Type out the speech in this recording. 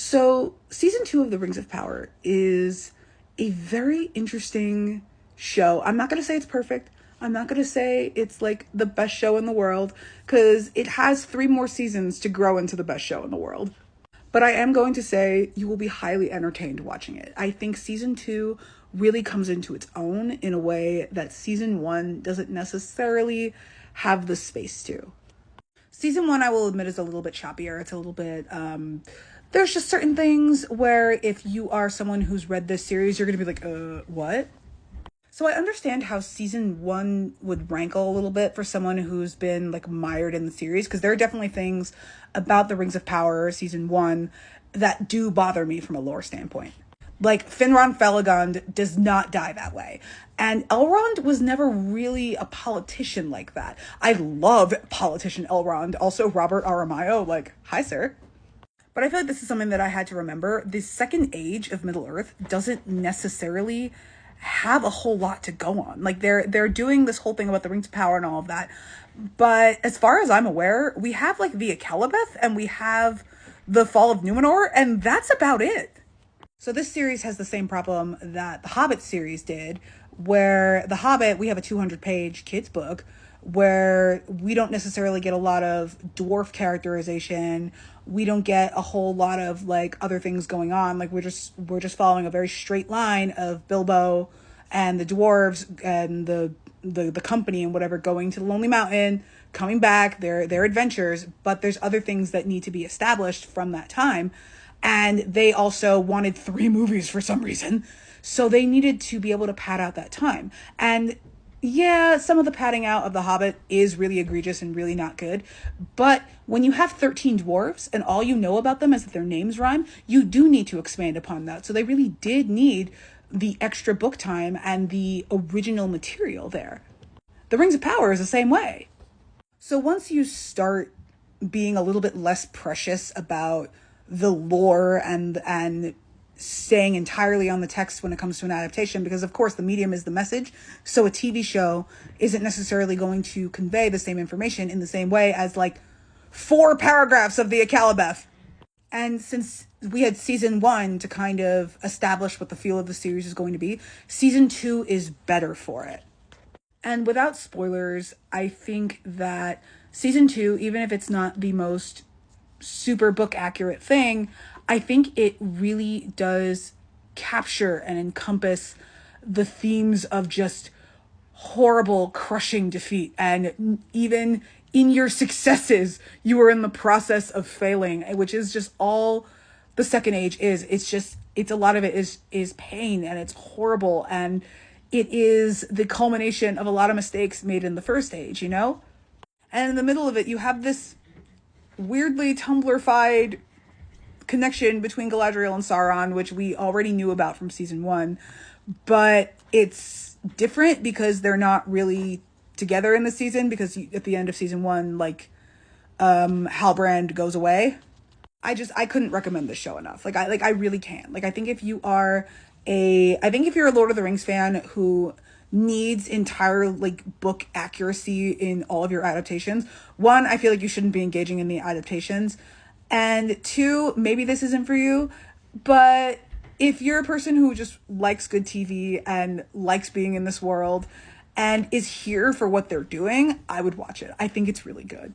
So, season 2 of The Rings of Power is a very interesting show. I'm not going to say it's perfect. I'm not going to say it's like the best show in the world because it has 3 more seasons to grow into the best show in the world. But I am going to say you will be highly entertained watching it. I think season 2 really comes into its own in a way that season 1 doesn't necessarily have the space to. Season 1, I will admit, is a little bit choppier. It's a little bit, there's just certain things where if you are someone who's read this series, you're going to be like, what? So I understand how season 1 would rankle a little bit for someone who's been like mired in the series, because there are definitely things about the Rings of Power season 1 that do bother me from a lore standpoint. Like, Finron Felagund does not die that way. And Elrond was never really a politician like that. I love politician Elrond. Also, Robert Aramayo, like, hi, sir. But I feel like this is something that I had to remember. The Second Age of Middle-earth doesn't necessarily have a whole lot to go on. Like, they're doing this whole thing about the Rings of Power and all of that. But as far as I'm aware, we have, like, the Akalabeth and we have the Fall of Numenor, and that's about it. So this series has the same problem that the Hobbit series did, where The Hobbit, we have a 200-page kids book where we don't necessarily get a lot of dwarf characterization. We don't get a whole lot of like other things going on. Like we're just following a very straight line of Bilbo and the dwarves and the company and whatever going to the Lonely Mountain, coming back, their adventures, but there's other things that need to be established from that time. And they also wanted 3 movies for some reason. So they needed to be able to pad out that time. And yeah, some of the padding out of The Hobbit is really egregious and really not good. But when you have 13 dwarves and all you know about them is that their names rhyme, you do need to expand upon that. So they really did need the extra book time and the original material there. The Rings of Power is the same way. So once you start being a little bit less precious about the lore and staying entirely on the text when it comes to an adaptation, because of course the medium is the message, so a TV show isn't necessarily going to convey the same information in the same way as like 4 paragraphs of the Akalabeth. And since we had season 1 to kind of establish what the feel of the series is going to be, season 2 is better for it. And without spoilers, I think that season 2, even if it's not the most super book accurate thing, I think it really does capture and encompass the themes of just horrible, crushing defeat. And even in your successes, you are in the process of failing, which is just all the Second Age is. It's a lot of it is pain, and it's horrible, and it is the culmination of a lot of mistakes made in the First Age, you know? And in the middle of it, you have this weirdly Tumblr-fied connection between Galadriel and Sauron, which we already knew about from season 1, but it's different because they're not really together in the season, because at the end of season 1, like, Halbrand goes away. I couldn't recommend this show enough. I really can't. Like, I think if you're a Lord of the Rings fan who needs entire like book accuracy in all of your adaptations, 1, I feel like you shouldn't be engaging in the adaptations, and 2, maybe this isn't for you. But if you're a person who just likes good TV and likes being in this world and is here for what they're doing, I would watch it. I think it's really good.